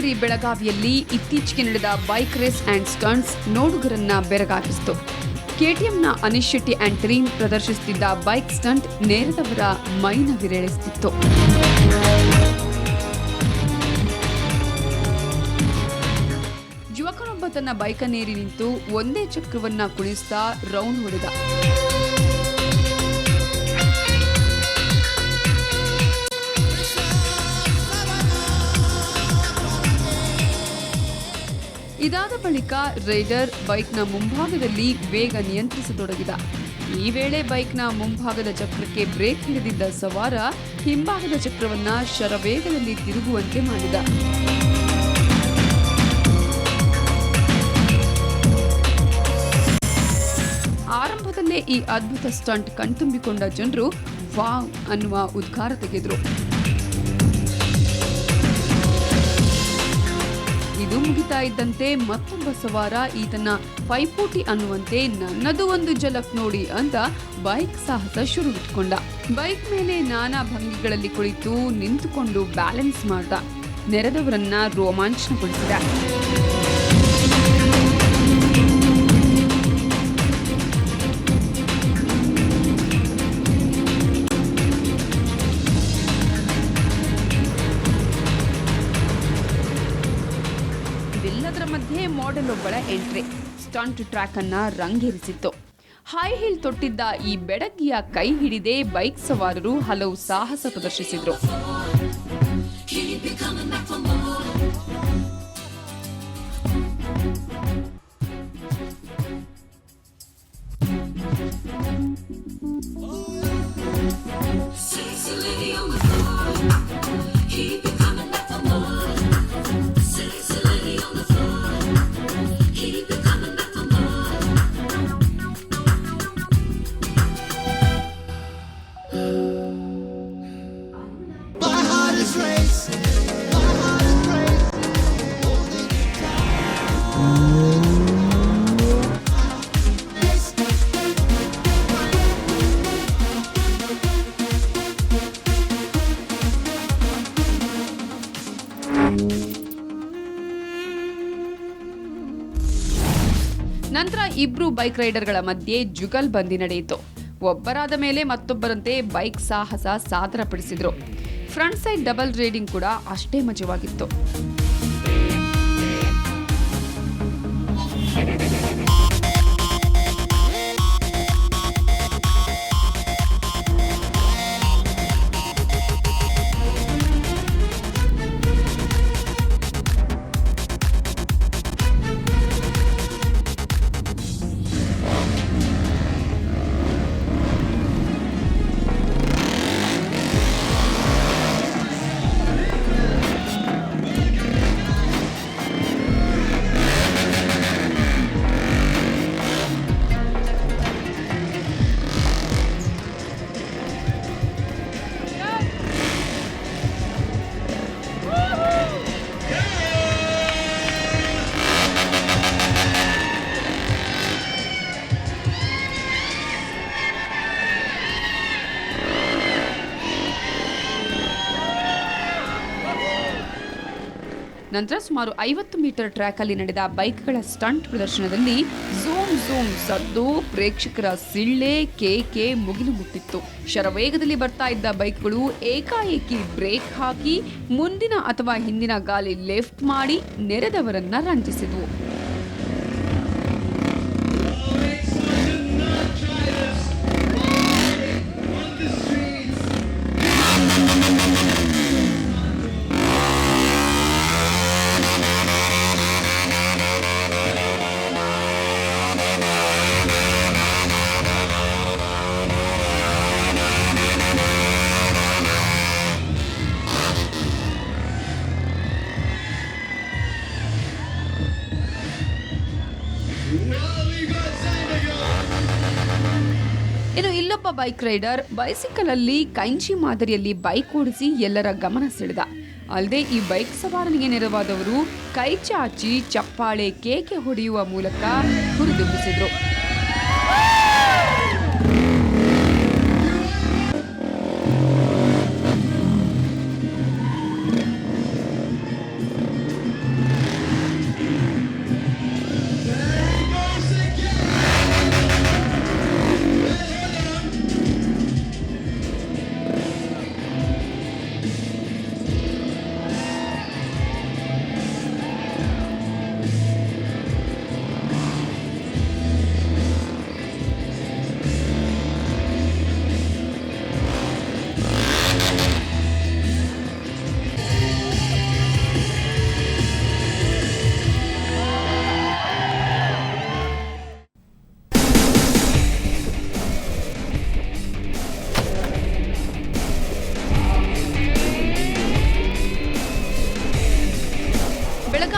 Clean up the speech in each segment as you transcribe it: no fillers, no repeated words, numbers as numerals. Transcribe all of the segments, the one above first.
ನಗರಿ ಬೆಳಗಾವಿಯಲ್ಲಿ ಇತ್ತೀಚೆಗೆ ನಡೆದ ಬೈಕ್ ರೇಸ್ ಅಂಡ್ ಸ್ಟಂಟ್ಸ್ ನೋಡುಗರನ್ನ ಬೆರಗಾಗಿಸಿತು. ಕೆಟಿಎಂನ ಅನೀಶ್ ಶೆಟ್ಟಿ ಅಂಡ್ ಟೀಮ್ ಪ್ರದರ್ಶಿಸುತ್ತಿದ್ದ ಬೈಕ್ ಸ್ಟಂಟ್ ನೇರದವರ ಮೈನ ವಿರೇಳಿಸುತ್ತಿತ್ತು. ಯುವಕನೊಬ್ಬ ತನ್ನ ಬೈಕನ್ನೇರಿ ನಿಂತು ಒಂದೇ ಚಕ್ರವನ್ನ ಕುಣಿಸ್ತಾ ರೌಂಡ್ ಹೊಡೆದ. ಇದಾದ ಬಳಿಕ ರೈಡರ್ ಬೈಕ್ನ ಮುಂಭಾಗದಲ್ಲಿ ವೇಗ ನಿಯಂತ್ರಿಸತೊಡಗಿದ. ಈ ವೇಳೆ ಬೈಕ್ನ ಮುಂಭಾಗದ ಚಕ್ರಕ್ಕೆ ಬ್ರೇಕ್ ಹಿಡಿದಿದ್ದ ಸವಾರ ಹಿಂಭಾಗದ ಚಕ್ರವನ್ನ ಶರವೇಗದಲ್ಲಿ ತಿರುಗುವಂತೆ ಮಾಡಿದ. ಆರಂಭದಲ್ಲೇ ಈ ಅದ್ಭುತ ಸ್ಟಂಟ್ ಕಣ್ತುಂಬಿಕೊಂಡ ಜನರು ವಾವ್ ಅನ್ನುವ ಉದ್ಗಾರ ತೆಗೆದರು. ಇದು ಮುಗಿತಾ ಇದ್ದಂತೆ ಮತ್ತೊಬ್ಬ ಸವಾರ ಈತನ ಪೈಪೋಟಿ ಅನ್ನುವಂತೆ ನನ್ನದು ಒಂದು ಝಲಕ್ ನೋಡಿ ಅಂತ ಬೈಕ್ ಸಾಹಸ ಶುರುವಿಟ್ಕೊಂಡ. ಬೈಕ್ ಮೇಲೆ ನಾನಾ ಭಂಗಿಗಳಲ್ಲಿ ಕುಳಿತು ನಿಂತುಕೊಂಡು ಬ್ಯಾಲೆನ್ಸ್ ಮಾಡ್ದ. ನೆರೆದವರನ್ನ ರೋಮಾಂಚನಗೊಳಿಸಿದ. ಮಧ್ಯೆ ಮಾಡೆಲ್ ಒಬ್ಬಳ ಎಂಟ್ರಿ ಸ್ಟಂಟ್ ಟ್ರ್ಯಾಕ್ ಅನ್ನ ರಂಗೇರಿಸಿತ್ತು. ಹೈ ಹೀಲ್ ತೊಟ್ಟಿದ್ದ ಈ ಬೆಡಗಿಯ ಕೈ ಹಿಡಿದೇ ಬೈಕ್ ಸವಾರರು ಹಲವು ಸಾಹಸ ಪ್ರದರ್ಶಿಸಿದ್ರು. ನಂತರ ಇಬ್ರು ಬೈಕ್ ರೈಡರ್ಗಳ ಮಧ್ಯೆ ಜುಗಲ್ಬಂದಿ ನಡೆಯಿತು. ಒಬ್ಬರಾದ ಮೇಲೆ ಮತ್ತೊಬ್ಬರಂತೆ ಬೈಕ್ ಸಾಹಸ ಸಾದರಪಡಿಸಿದ್ರು. ಫ್ರಂಟ್ ಸೈಡ್ ಡಬಲ್ ರೈಡಿಂಗ್ ಕೂಡ ಅಷ್ಟೇ ಮಜವಾಗಿತ್ತು. ನಂತರ ಸುಮಾರು 50 ಮೀಟರ್ ಟ್ರ್ಯಾಕ್ ಅಲ್ಲಿ ನಡೆದ ಬೈಕ್ಗಳ ಸ್ಟಂಟ್ ಪ್ರದರ್ಶನದಲ್ಲಿ ಝೂಮ್ ಝೂಮ್ ಸದ್ದು, ಪ್ರೇಕ್ಷಕರ ಸಿಳ್ಳೆ, ಕೇಕೆ ಮುಗಿಲು ಮುಟ್ಟಿತ್ತು. ಶರವೇಗದಲ್ಲಿ ಬರ್ತಾ ಇದ್ದ ಬೈಕ್ಗಳು ಏಕಾಏಕಿ ಬ್ರೇಕ್ ಹಾಕಿ ಮುಂದಿನ ಅಥವಾ ಹಿಂದಿನ ಗಾಲಿ ಲೆಫ್ಟ್ ಮಾಡಿ ನೆರೆದವರನ್ನ ರಂಜಿಸಿದ್ವು. ಇನ್ನು ಇಲ್ಲೊಬ್ಬ ಬೈಕ್ ರೈಡರ್ ಬೈಸಿಕಲ್ ಅಲ್ಲಿ ಕೈಂಚಿ ಮಾದರಿಯಲ್ಲಿ ಬೈಕ್ ಓಡಿಸಿ ಎಲ್ಲರ ಗಮನ ಸೆಳೆದ. ಅಲ್ಲದೆ ಈ ಬೈಕ್ ಸವಾರನಿಗೆ ನೆರವಾದವರು ಕೈ ಚಾಚಿ ಚಪ್ಪಾಳೆ, ಕೇಕೆ ಹೊಡೆಯುವ ಮೂಲಕ ಹುರಿದುಂಬಿಸಿದ್ರು.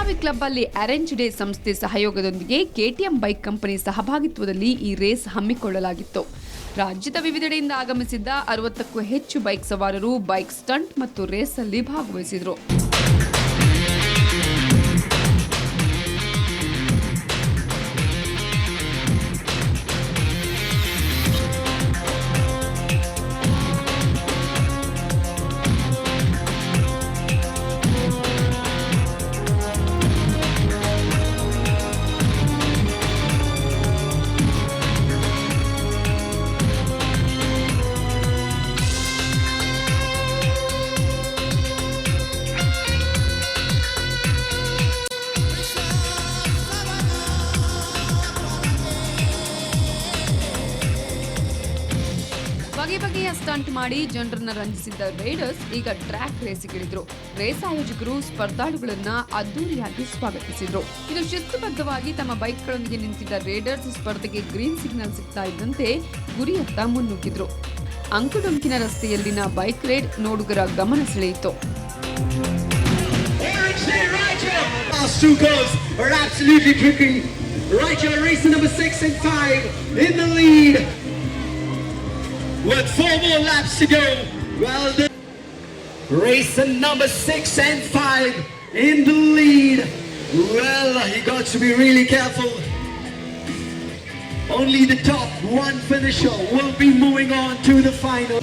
ಬೆಳಗಾವಿ ಕ್ಲಬ್ ಅಲ್ಲಿ ಅರೇಂಜ್ ಡೇ ಸಂಸ್ಥೆ ಸಹಯೋಗದೊಂದಿಗೆ ಕೆಟಿಎಂ ಬೈಕ್ ಕಂಪನಿ ಸಹಭಾಗಿತ್ವದಲ್ಲಿ ಈ ರೇಸ್ ಹಮ್ಮಿಕೊಳ್ಳಲಾಗಿತ್ತು. ರಾಜ್ಯದ ವಿವಿಧೆಡೆಯಿಂದ ಆಗಮಿಸಿದ್ದ 60ಕ್ಕೂ ಹೆಚ್ಚು ಬೈಕ್ ಸವಾರರು ಬೈಕ್ ಸ್ಟಂಟ್ ಮತ್ತು ರೇಸ್ ಅಲ್ಲಿ ಭಾಗವಹಿಸಿದರು. ಬಗೆಯ ಸ್ಟಂಟ್ ಮಾಡಿ ಜನರನ್ನ ರಂಜಿಸಿದ್ದ ರೈಡರ್ಸ್ ಈಗ ಟ್ರ್ಯಾಕ್ ರೇಸಿಗಿಳಿದ್ರು. ರೇಸ್ ಆಯೋಜಕರು ಸ್ಪರ್ಧಾಳುಗಳನ್ನ ಅದ್ದೂರಿಯಾಗಿ ಸ್ವಾಗತಿಸಿದ್ರು. ಇದು ಶಿಸ್ತುಬದ್ಧವಾಗಿ ತಮ್ಮ ಬೈಕ್ಗಳೊಂದಿಗೆ ನಿಂತಿದ್ದ ರೈಡರ್ಸ್ ಸ್ಪರ್ಧೆಗೆ ಗ್ರೀನ್ ಸಿಗ್ನಲ್ ಸಿಗ್ತಾ ಇದ್ದಂತೆ ಗುರಿಯತ್ತ ಮುನ್ನುಗ್ಗಿದ್ರು. ಅಂಕುಡೊಂಕಿನ ರಸ್ತೆಯಲ್ಲಿನ ಬೈಕ್ ರೈಡ್ ನೋಡುಗರ ಗಮನ ಸೆಳೆಯಿತು. With 4 more laps to go. Well done. Race number 6 and 5 in the lead. Well, he got to be really careful. Only the top one finisher will be moving on to the final.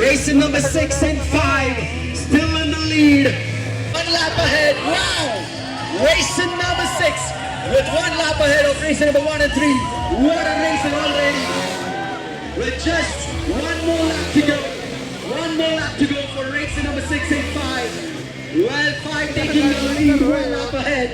Race number 6 and 5 still in the lead. One lap ahead. Wow! Racing number 6 with 1 lap ahead of racing number 1 and 3. What a racing already! With just 1 more lap to go. 1 more lap to go for racing number 6 and 5. Well, 5 taking the lead. 1 lap ahead.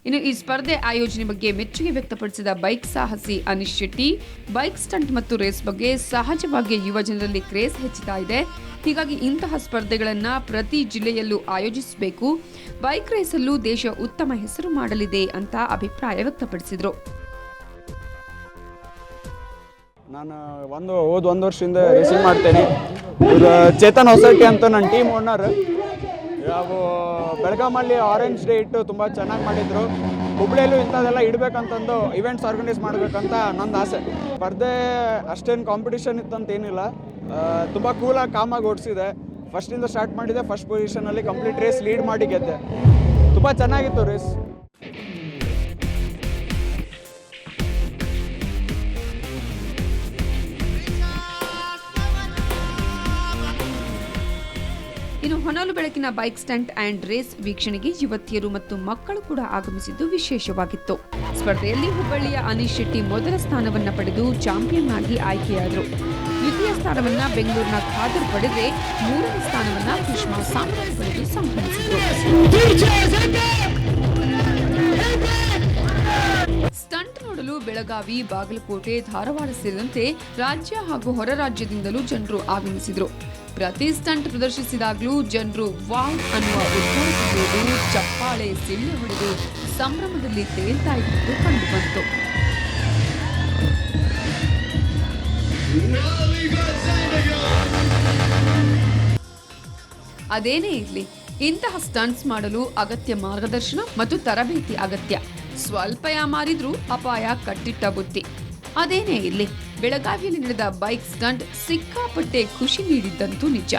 ಇನ್ನು ಈ ಸ್ಪರ್ಧೆ ಆಯೋಜನೆ ಬಗ್ಗೆ ಮೆಚ್ಚುಗೆ ವ್ಯಕ್ತಪಡಿಸಿದ bike ಸಾಹಸಿ Anish Shetty, bike stunt ಮತ್ತು race ಬಗ್ಗೆ ಸಹಜವಾಗಿ ಯುವ ಜನರಲ್ಲಿ ಕ್ರೇಜ್ ಹೆಚ್ಚುತ್ತಾ ಇದೆ. ಹೀಗಾಗಿ ಇಂತಹ ಸ್ಪರ್ಧೆಗಳನ್ನು ಪ್ರತಿ ಜಿಲ್ಲೆಯಲ್ಲೂ ಆಯೋಜಿಸಬೇಕು. ಬೈಕ್ ರೇಸಲ್ಲೂ ದೇಶ ಉತ್ತಮ ಹೆಸರು ಮಾಡಲಿದೆ ಅಂತ ಅಭಿಪ್ರಾಯ ವ್ಯಕ್ತಪಡಿಸಿದರು. ನಾನು ಒಂದು ವರ್ಷದಿಂದ ರೇಸಿಂಗ್ ಮಾಡ್ತೇನೆ. ಚೇತನ್ ಹೊಸಟ್ಟಿ ಅಂತ ನನ್ನ ಟೀಮ್ ಓನರ್. ನಾವು ಬೆಳಗಾಮಲ್ಲಿ ಆರೆಂಜ್ ಡೇ ಇಟ್ಟು ತುಂಬ ಚೆನ್ನಾಗಿ ಮಾಡಿದರು. ಹುಬ್ಳಿಯಲ್ಲೂ ಇಂಥದ್ದೆಲ್ಲ ಇಡಬೇಕಂತಂದು ಇವೆಂಟ್ಸ್ ಆರ್ಗನೈಸ್ ಮಾಡಬೇಕಂತ ನಂದು ಆಸೆ. ಸ್ಪರ್ಧೆ ಅಷ್ಟೇನು ಕಾಂಪಿಟೇಷನ್ ಇತ್ತಂತ ಏನಿಲ್ಲ. ತುಂಬ ಕೂಲಾಗಿ ಕಾಮಾಗಿ ಓಡಿಸಿದೆ. ಫಸ್ಟಿಂದ ಸ್ಟಾರ್ಟ್ ಮಾಡಿದೆ. ಫಸ್ಟ್ ಪೊಸಿಷನಲ್ಲಿ ಕಂಪ್ಲೀಟ್ ರೇಸ್ ಲೀಡ್ ಮಾಡಿ ಗೆದ್ದೆ. ತುಂಬ ಚೆನ್ನಾಗಿತ್ತು ರೇಸ್. ಇನ್ನು ಹೊನಲು ಬೆಳಕಿನ ಬೈಕ್ ಸ್ಟಂಟ್ ಅಂಡ್ ರೇಸ್ ವೀಕ್ಷಣೆಗೆ ಯುವತಿಯರು ಮತ್ತು ಮಕ್ಕಳು ಕೂಡ ಆಗಮಿಸಿದ್ದು ವಿಶೇಷವಾಗಿತ್ತು. ಸ್ಪರ್ಧೆಯಲ್ಲಿ ಹುಬ್ಬಳ್ಳಿಯ ಅನೀಶ್ ಶೆಟ್ಟಿ ಮೊದಲ ಸ್ಥಾನವನ್ನ ಪಡೆದು ಚಾಂಪಿಯನ್ ಆಗಿ ಆಯ್ಕೆಯಾದರು. ದ್ವಿತೀಯ ಸ್ಥಾನವನ್ನ ಬೆಂಗಳೂರಿನ ಖಾದರ್ ಪಡೆದರೆ 3ನೇ ಸ್ಥಾನವನ್ನ ಕುಷ್ಮಾ ಸಾಮ್ರಾಟ್ ಪಡೆದು ಸಂಭ್ರಮಿಸಿದರು. ಸ್ಟಂಟ್ ನೋಡಲು ಬೆಳಗಾವಿ, ಬಾಗಲಕೋಟೆ, ಧಾರವಾಡ ಸೇರಿದಂತೆ ರಾಜ್ಯ ಹಾಗೂ ಹೊರ ರಾಜ್ಯದಿಂದಲೂ ಜನರು ಆಗಮಿಸಿದರು. ಪ್ರತಿ ಸ್ಟಂಟ್ ಪ್ರದರ್ಶಿಸಿದಾಗಲೂ ಜನರು ವಾವ್ ಅನ್ನುವ ಉದ್ಘಾಟಿಸುವುದು, ಚಪ್ಪಾಳೆ, ಸಿಳ್ಳೆ ಹೊಡೆದು ಸಂಭ್ರಮದಲ್ಲಿ ತೇಲ್ತಾ ಇದ್ದುದು ಕಂಡುಬಂತು. ಅದೇನೇ ಇರಲಿ, ಇಂತಹ ಸ್ಟಂಟ್ಸ್ ಮಾಡಲು ಅಗತ್ಯ ಮಾರ್ಗದರ್ಶನ ಮತ್ತು ತರಬೇತಿ ಅಗತ್ಯ. ಸ್ವಲ್ಪ ಯಾಮಾರಿದ್ರೂ ಅಪಾಯ ಕಟ್ಟಿಟ್ಟ ಬುತ್ತಿ. ಅದೇನೇ ಇರಲಿ, ಬೆಳಗಾವಿಯಲ್ಲಿ ನಡೆದ ಬೈಕ್ ಸ್ಟಂಟ್ ಸಿಕ್ಕಾಪಟ್ಟೆ ಖುಷಿ ನೀಡಿದ್ದಂತೂ ನಿಜ.